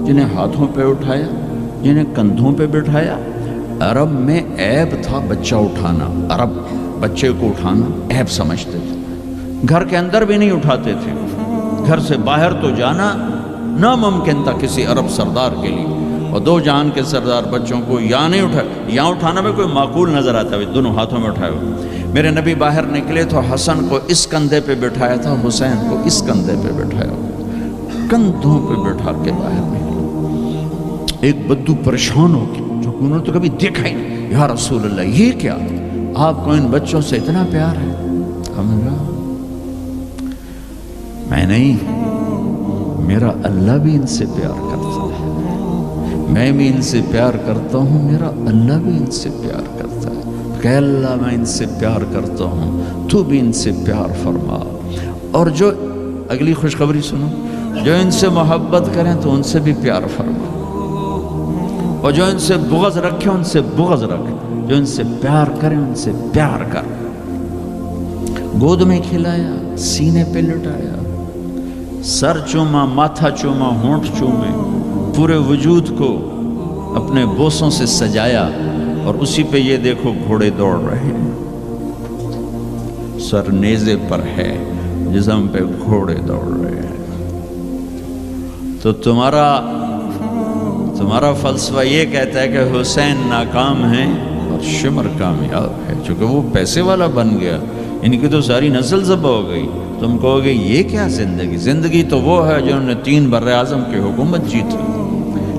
جنہیں ہاتھوں پہ اٹھایا، جنہیں کندھوں پہ بٹھایا۔ عرب میں عیب تھا بچہ اٹھانا، عرب بچے کو اٹھانا عیب سمجھتے تھے، گھر کے اندر بھی نہیں اٹھاتے تھے، گھر سے باہر تو جانا ناممکن تھا کسی عرب سردار کے لیے، اور دو جہان کے سردار بچوں کو یہاں نہیں اٹھا، یہاں اٹھانا میں کوئی معقول نظر آتا ہے، دونوں ہاتھوں میں اٹھائے ہوئے۔ میرے نبی باہر نکلے تو حسن کو اس کندھے پہ بٹھایا تھا، حسین کو اس کندھے پہ بٹھایا ہوا، کندھوں پہ بٹھا کے باہر نکلے۔ ایک بدو پریشان ہو گیا، جو انہوں نے تو کبھی دیکھا ہی نہیں، یا رسول اللہ یہ کیا، آپ کو ان بچوں سے اتنا پیار ہے؟ ہم نے کہا میں نہیں، میرا اللہ بھی ان سے پیار کرتا ہے، میں بھی ان سے پیار کرتا ہوں، میرا اللہ بھی ان سے پیار کرتا ہے۔ کہ اللہ میں ان سے پیار کرتا ہوں، تو بھی ان سے پیار فرما، اور جو اگلی خوشخبری سنو، جو ان سے محبت کریں تو ان سے بھی پیار فرما، اور جو ان سے بغض رکھے ان سے بغض رکھ، جو ان سے پیار کریں ان سے پیار کر۔ گود میں کھلایا، سینے پہ لٹایا، سر چوما، ماتھا چوما، ہونٹ چومے، پورے وجود کو اپنے بوسوں سے سجایا، اور اسی پہ یہ دیکھو گھوڑے دوڑ رہے ہیں، سر نیزے پر ہے، جسم پہ گھوڑے دوڑ رہے ہیں۔ تو تمہارا فلسفہ یہ کہتا ہے کہ حسین ناکام ہے اور شمر کامیاب ہے، چونکہ وہ پیسے والا بن گیا، ان کی تو ساری نسل ذبح ہو گئی۔ تم کہو گے یہ کیا زندگی؟ زندگی تو وہ ہے جنہوں نے 3 بر اعظم کی حکومت جیتی،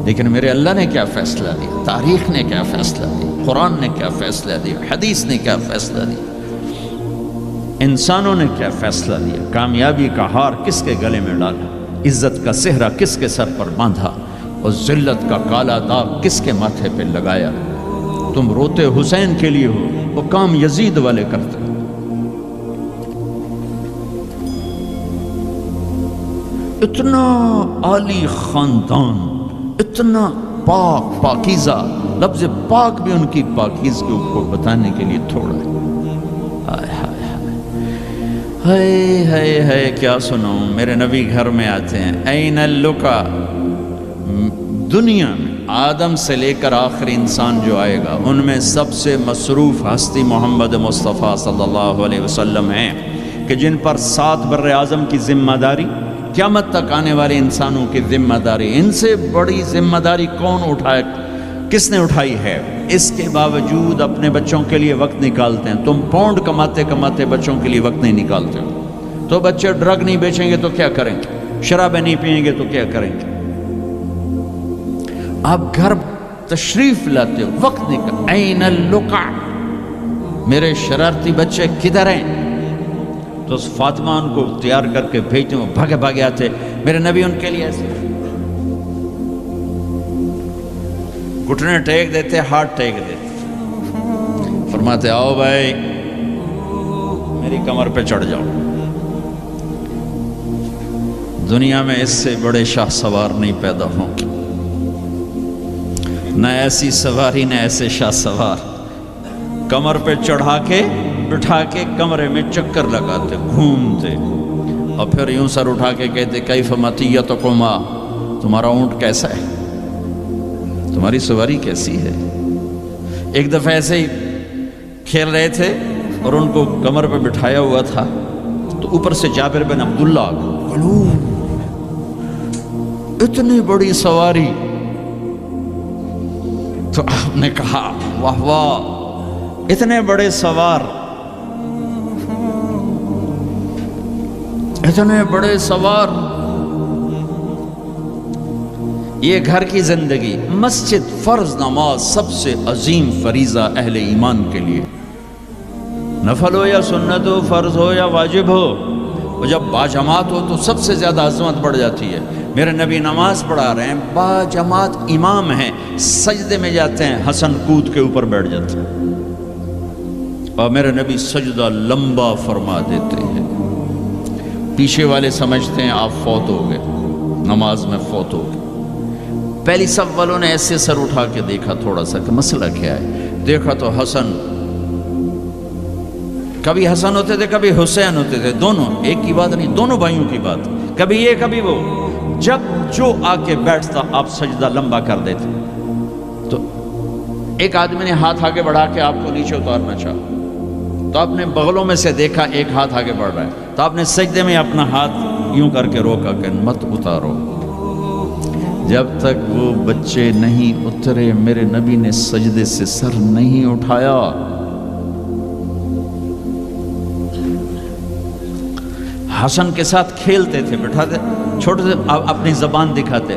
لیکن میرے اللہ نے کیا فیصلہ دیا، تاریخ نے کیا فیصلہ دیا، قرآن نے کیا فیصلہ دیا، حدیث نے کیا فیصلہ دیا، انسانوں نے کیا فیصلہ دیا، کامیابی کا ہار کس کے گلے میں ڈالا، عزت کا صحرا کس کے سر پر باندھا، اور ذلت کا کالا داغ کس کے ماتھے پہ لگایا۔ تم روتے حسین کے لیے ہو، وہ کام یزید والے کرتے۔ اتنا عالی خاندان، اتنا پاک پاکیزہ، لفظ پاک بھی ان کی پاکیزگی کو بتانے کے لیے تھوڑا ہے۔ ہائے ہائے ہائے کیا سناؤں، میرے نبی گھر میں آتے ہیں، این اللقا، دنیا میں آدم سے لے کر آخری انسان جو آئے گا ان میں سب سے مصروف ہستی محمد مصطفیٰ صلی اللہ علیہ وسلم ہیں، کہ جن پر 7 بر اعظم کی ذمہ داری، قیامت تک آنے والے انسانوں کی ذمہ داری، ان سے بڑی ذمہ داری کون اٹھائے، کس نے اٹھائی ہے؟ اس کے باوجود اپنے بچوں کے لیے وقت نکالتے ہیں۔ تم پاؤنڈ کماتے کماتے بچوں کے لیے وقت نہیں نکالتے ہو، تو بچے ڈرگ نہیں بیچیں گے تو کیا کریں گے، شرابیں نہیں پئیں گے تو کیا کریں گے؟ آپ گھر تشریف لاتے ہو، وقت نکال، این اللقا، میرے شرارتی بچے کدھر ہیں؟ تو فاطمہ ان کو تیار کر کے بھیجتے ہیں، بھاگے بھاگے آتے، میرے نبی ان کے لیے ایسے گھٹنے ٹیک دیتے، ہاتھ ٹیک دیتے، فرماتے آؤ بھائی میری کمر پہ چڑھ جاؤ۔ دنیا میں اس سے بڑے شاہ سوار نہیں پیدا ہوں، نہ ایسی سواری نہ ایسے شاہ سوار، کمر پہ چڑھا کے بٹھا کے کمرے میں چکر لگاتے، گھومتے، اور پھر یوں سر اٹھا کے کہتے کیف مطیتکما، تمہارا اونٹ کیسا ہے، تمہاری سواری کیسی ہے۔ ایک دفعہ ایسے ہی کھیل رہے تھے اور ان کو کمر پہ بٹھایا ہوا تھا، تو اوپر سے جابر بن عبداللہ اتنی بڑی سواری، تو آپ نے کہا واہ واہ، اتنے بڑے سوار، اتنے بڑے سوار۔ یہ گھر کی زندگی، مسجد، فرض نماز سب سے عظیم فریضہ اہل ایمان کے لیے، نفل ہو یا سنت ہو، فرض ہو یا واجب ہو، اور جب باجماعت ہو تو سب سے زیادہ عظمت بڑھ جاتی ہے۔ میرے نبی نماز پڑھا رہے ہیں، باجماعت امام ہیں، سجدے میں جاتے ہیں، حسن کود کے اوپر بیٹھ جاتے ہیں، اور میرے نبی سجدہ لمبا فرما دیتے ہیں، پیچھے والے سمجھتے ہیں آپ فوت ہو گئے، نماز میں فوت ہو گئے۔ پہلی صف والوں نے ایسے سر اٹھا کے دیکھا تھوڑا سا کہ مسئلہ کیا ہے، دیکھا تو حسن، کبھی حسن ہوتے تھے کبھی حسین ہوتے تھے، دونوں ایک کی بات نہیں، دونوں بھائیوں کی بات، کبھی یہ کبھی وہ، جب جو آ کے بیٹھتا آپ سجدہ لمبا کر دیتے۔ تو ایک آدمی نے ہاتھ آگے بڑھا کے آپ کو نیچے اتارنا چاہا، تو آپ نے بغلوں میں سے دیکھا ایک ہاتھ آگے بڑھ رہا ہے، تو آپ نے سجدے میں اپنا ہاتھ یوں کر کے روکا کہ مت اتارو، جب تک وہ بچے نہیں اترے میرے نبی نے سجدے سے سر نہیں اٹھایا۔ حسن کے ساتھ کھیلتے تھے، بٹھاتے چھوٹے سے اپنی زبان دکھاتے،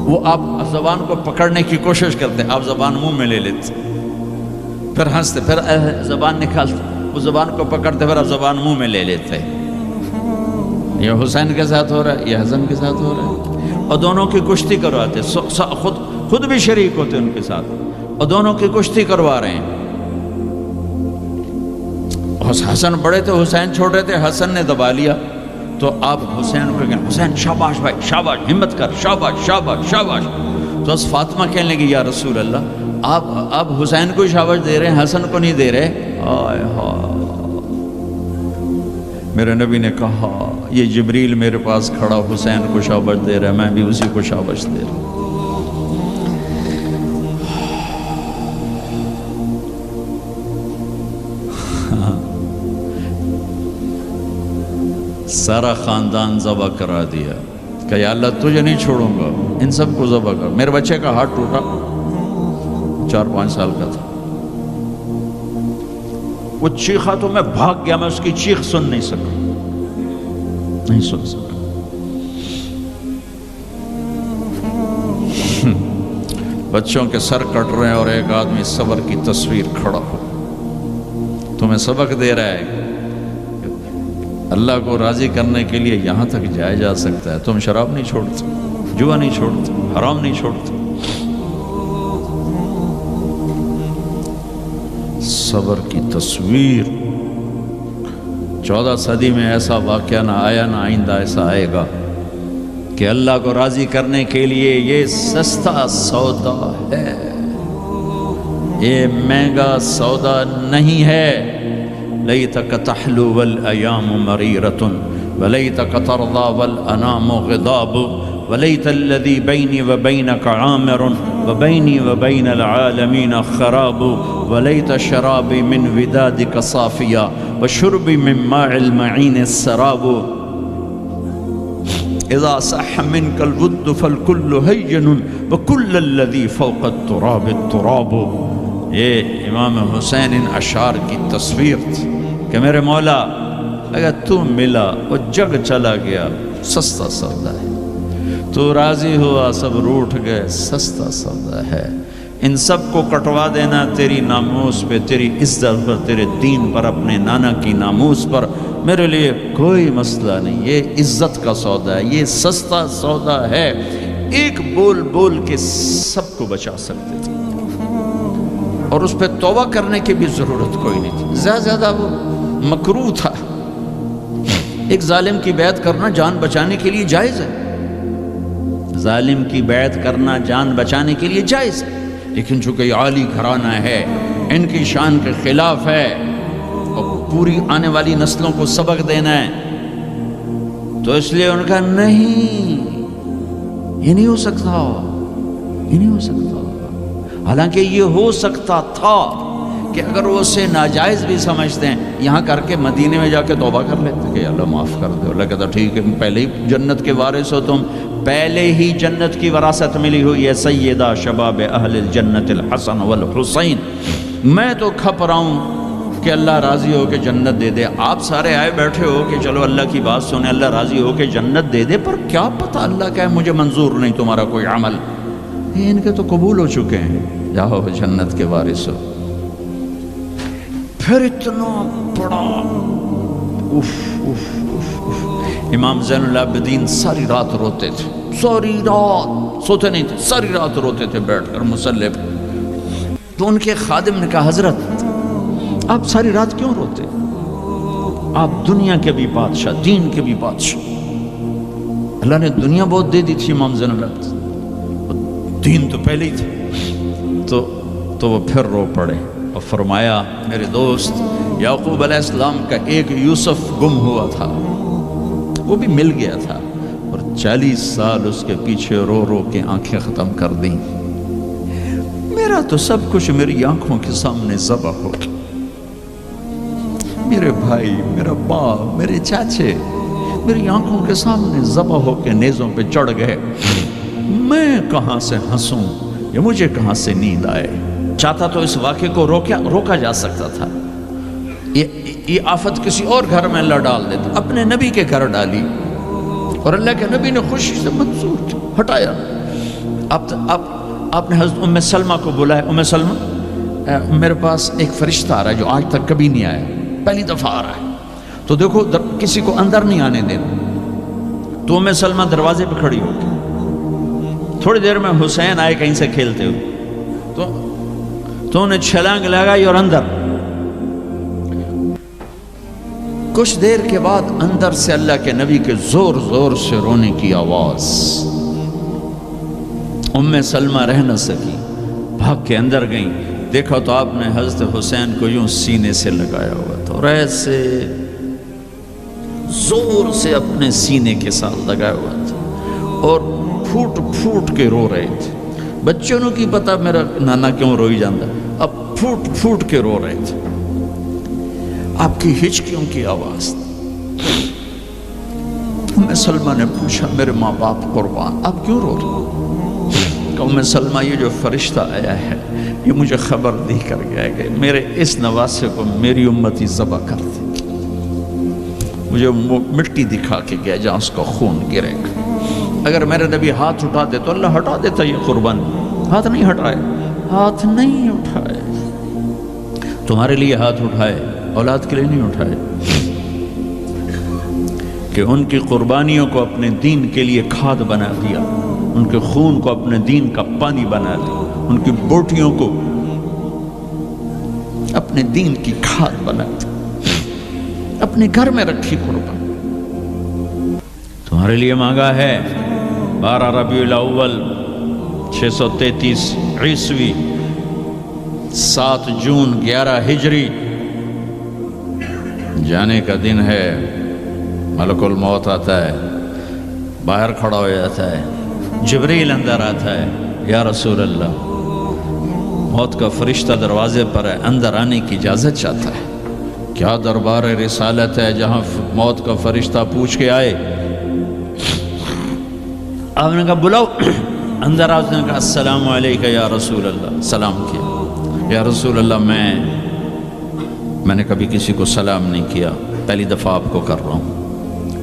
وہ آپ زبان کو پکڑنے کی کوشش کرتے، آپ زبان منہ میں لے لیتے، پھر ہنستے، پھر زبان نکالتے، وہ زبان کو پکڑتے، پھر آپ زبان منہ میں لے لیتے۔ یہ حسین کے ساتھ ہو رہا ہے، یہ حسن کے ساتھ ہو رہا ہے، اور دونوں کی کشتی کرواتے، خود بھی شریک ہوتے ان کے ساتھ، اور دونوں کی کشتی کروا رہے ہیں۔ حسن بڑے تھے، حسین چھوٹے تھے، حسن نے دبا لیا تو آپ حسین کو کہیں حسین شاباش بھائی شاباش، ہمت کر، شاباش شاباش شاباش۔ تو اس فاطمہ کہنے لگی یا رسول اللہ آپ حسین کو شاباش دے رہے ہیں، حسن کو نہیں دے رہے۔ آئے ہائے، میرے نبی نے کہا یہ جبریل میرے پاس کھڑا حسین کو شاباش دے رہا ہے، میں بھی اسی کو شاباش دے رہا ہوں۔ سارا خاندان ذبح کرا دیا کہ یا اللہ تجھے نہیں چھوڑوں گا، ان سب کو ذبح کر۔ میرے بچے کا ہاتھ ٹوٹا، 4-5 سال کا تھا، وہ چیخا تو میں بھاگ گیا، میں اس کی چیخ سن نہیں سکا، نہیں سن سکا۔ بچوں کے سر کٹ رہے ہیں اور ایک آدمی صبر کی تصویر کھڑا ہو تمہیں سبق دے رہا ہے، اللہ کو راضی کرنے کے لیے یہاں تک جایا جا سکتا ہے۔ تم شراب نہیں چھوڑتے، جوا نہیں چھوڑتے، حرام نہیں چھوڑتے۔ صبر کی تصویر، 14 صدی میں ایسا واقعہ نہ آیا، نہ آئندہ ایسا آئے گا کہ اللہ کو راضی کرنے کے لیے یہ سستا سودا ہے، یہ مہنگا سودا نہیں ہے۔ لیتک تحلو والایام مریرۃ ولیتک ترضی والانام غضاب ولیت الذی بینی وبینک عامر وبینی وبین العالمین خراب ولیت شرابی من ودادک صافیا وشربی من ماء المعین السراب اذا صح منک الود فالکل ہین وکل الذی فوق التراب التراب۔ یہ امام حسین ان اشعار کی تصویر تھی کہ میرے مولا اگر تو ملا وہ جگ چلا گیا، سستا سودا ہے، تو راضی ہوا سب روٹھ گئے، سستا سودا ہے۔ ان سب کو کٹوا دینا تیری ناموس پہ، تیری عزت پر، تیرے دین پر، اپنے نانا کی ناموس پر میرے لیے کوئی مسئلہ نہیں، یہ عزت کا سودا ہے، یہ سستا سودا ہے۔ ایک بول بول کے سب کو بچا سکتے تھے اور اس پہ توبہ کرنے کی بھی ضرورت کوئی نہیں تھی، زیادہ وہ مکروہ تھا۔ ایک ظالم کی بیعت کرنا جان بچانے کے لیے جائز ہے، ظالم کی بیعت کرنا جان بچانے کے لیے جائز ہے، لیکن چونکہ یہ عالی گھرانہ ہے، ان کی شان کے خلاف ہے اور پوری آنے والی نسلوں کو سبق دینا ہے، تو اس لیے ان کا نہیں، یہ نہیں ہو سکتا، یہ نہیں ہو سکتا۔ حالانکہ یہ ہو سکتا تھا کہ اگر وہ اسے ناجائز بھی سمجھتے ہیں، یہاں کر کے مدینے میں جا کے توبہ کر لیتے کہ اللہ معاف کر دے۔ اللہ کہتا ٹھیک ہے، پہلے ہی جنت کے وارث ہو، تم پہلے ہی جنت کی وراثت ملی ہوئی ہے، سیدہ شباب اہل الجنت الحسن والحسین، میں تو کھپ رہا ہوں کہ اللہ راضی ہو کے جنت دے دے۔ آپ سارے آئے بیٹھے ہو کہ چلو اللہ کی بات سنیں، اللہ راضی ہو کے جنت دے دے، پر کیا پتہ اللہ کہے مجھے منظور نہیں تمہارا کوئی عمل، یہ ان کے تو قبول ہو چکے ہیں، جاؤ جنت کے وارث ہو۔ پھر اتنا بڑا امام زین العابدین ساری رات روتے تھے، ساری رات سوتے نہیں تھے، ساری رات روتے تھے بیٹھ کر مصلی پہ۔ تو ان کے خادم نے کہا حضرت آپ ساری رات کیوں روتے؟ آپ دنیا کے بھی بادشاہ، دین کے بھی بادشاہ. اللہ نے دنیا بہت دے دی تھی امام زین العابدین، دین تو پہلے ہی تھا. تو وہ پھر رو پڑے اور فرمایا میرے دوست یعقوب علیہ السلام کا ایک یوسف گم ہوا تھا، وہ بھی مل گیا تھا، اور 40 سال اس کے پیچھے رو رو کے آنکھیں ختم کر دیں. میرا تو سب کچھ میری آنکھوں کے سامنے ذبح ہو گیا. میرے بھائی، میرا باپ، میرے چاچے میری آنکھوں کے سامنے ذبح ہو کے نیزوں پہ چڑھ گئے. میں کہاں سے ہنسوں یا مجھے کہاں سے نیند آئے؟ چاہتا تو اس واقعے کو روکا جا سکتا تھا. یہ آفت کسی اور گھر میں اللہ ڈال دیتا، اپنے نبی کے گھر ڈالی، اور اللہ کے نبی نے خوشی سے منظور ہٹایا. آپ نے حضرت ام سلمہ کو بلایا، ام سلمہ میرے پاس ایک فرشتہ آ رہا ہے جو آج تک کبھی نہیں آیا، پہلی دفعہ آ رہا ہے، تو دیکھو کسی کو اندر نہیں آنے دینا. تو ام سلمہ دروازے پہ کھڑی ہو گئی. تھوڑی دیر میں حسین آئے کہیں سے کھیلتے ہوئے، تو انہیں چھلانگ لگائی اور اندر. کچھ دیر کے بعد اندر سے اللہ کے نبی کے زور زور سے رونے کی آواز. ام سلمہ رہ نہ سکی، بھاگ کے اندر گئیں. دیکھا تو آپ نے حضرت حسین کو یوں سینے سے لگایا ہوا تھا، اور ایسے زور سے اپنے سینے کے ساتھ لگایا ہوا تھا، اور پھوٹ پھوٹ کے رو رہے تھے. بچوں کو کی پتا میرا نانا کیوں روئی جاندہ، اب پھوٹ پھوٹ کے رو رہے تھے. آپ کی ہچکیوں کی آواز. ام سلمہ نے پوچھا میرے ماں باپ قربان آپ کیوں رو رہے؟ ام سلمہ یہ جو فرشتہ آیا ہے یہ مجھے خبر دی کر گیا ہے کہ میرے اس نواسے کو میری امتی ذبح کر دے. مجھے مٹی دکھا کے گیا جہاں اس کا خون گرے گا. اگر میرے نبی ہاتھ اٹھا دے تو اللہ ہٹا دیتا یہ قربان. ہاتھ نہیں ہٹائے، ہاتھ نہیں اٹھائے. تمہارے لیے ہاتھ اٹھائے، اولاد کے لیے نہیں اٹھائے، کہ ان کی قربانیوں کو اپنے دین کے لیے کھاد بنا دیا، ان کے خون کو اپنے دین کا پانی بنا دیا، ان کی بوٹیوں کو اپنے دین کی کھاد بنا دی، اپنے گھر میں رکھی قربان. تمہارے لیے مانگا ہے 12 ربیع الاول 633 عیسوی 7 جون 11 ہجری جانے کا دن ہے. ملک الموت آتا ہے، باہر کھڑا ہو جاتا ہے، جبریل اندر آتا ہے، یا رسول اللہ موت کا فرشتہ دروازے پر ہے، اندر آنے کی اجازت چاہتا ہے. کیا دربار رسالت ہے جہاں موت کا فرشتہ پوچھ کے آئے؟ آپ نے کہا بلاؤ. اندر آپ نے کہا السلام علیکم یا رسول اللہ. سلام کیا. یا رسول اللہ میں نے کبھی کسی کو سلام نہیں کیا، پہلی دفعہ آپ کو کر رہا ہوں.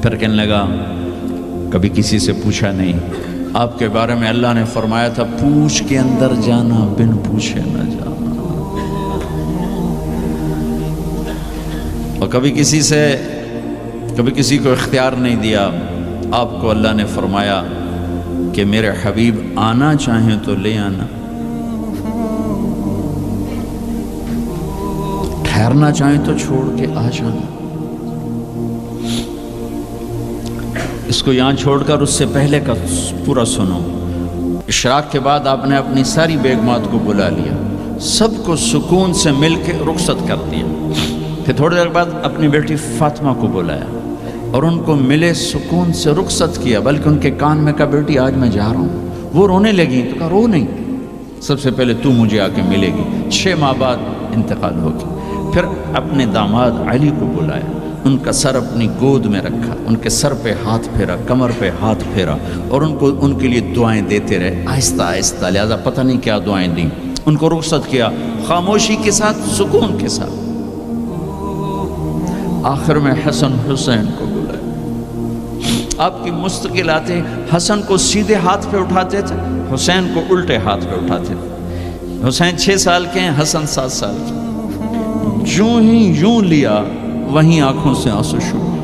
پھر کہنے لگا کبھی کسی سے پوچھا نہیں. آپ کے بارے میں اللہ نے فرمایا تھا پوچھ کے اندر جانا، بن پوچھے نہ جانا. اور کبھی کسی کو اختیار نہیں دیا. آپ کو اللہ نے فرمایا کہ میرے حبیب آنا چاہیں تو لے آنا، ٹھہرنا چاہیں تو چھوڑ کے آ جانا. اس کو یہاں چھوڑ کر اس سے پہلے کا پورا سنو. اشراق کے بعد آپ نے اپنی ساری بیگمات کو بلا لیا، سب کو سکون سے مل کے رخصت کر دیا. پھر تھوڑی دیر بعد اپنی بیٹی فاطمہ کو بلایا اور ان کو ملے سکون سے رخصت کیا، بلکہ ان کے کان میں کہا بیٹی آج میں جا رہا ہوں. وہ رونے لگی تو کہا رو نہیں، سب سے پہلے تو مجھے آ کے ملے گی. 6 ماہ بعد انتقال ہوگی. پھر اپنے داماد علی کو بلایا، ان کا سر اپنی گود میں رکھا، ان کے سر پہ ہاتھ پھیرا، کمر پہ ہاتھ پھیرا، اور ان کے لیے دعائیں دیتے رہے آہستہ آہستہ. لہذا پتہ نہیں کیا دعائیں دیں. ان کو رخصت کیا خاموشی کے ساتھ، سکون کے ساتھ. آخر میں حسن حسین کو بلایا. آپ کی مستقل آتے حسن کو سیدھے ہاتھ پہ اٹھاتے تھے، حسین کو الٹے ہاتھ پہ اٹھاتے تھے. حسین 6 سال کے ہیں، حسن 7 سال کے. یوں ہی یوں لیا، وہیں آنکھوں سے آنسو شروع.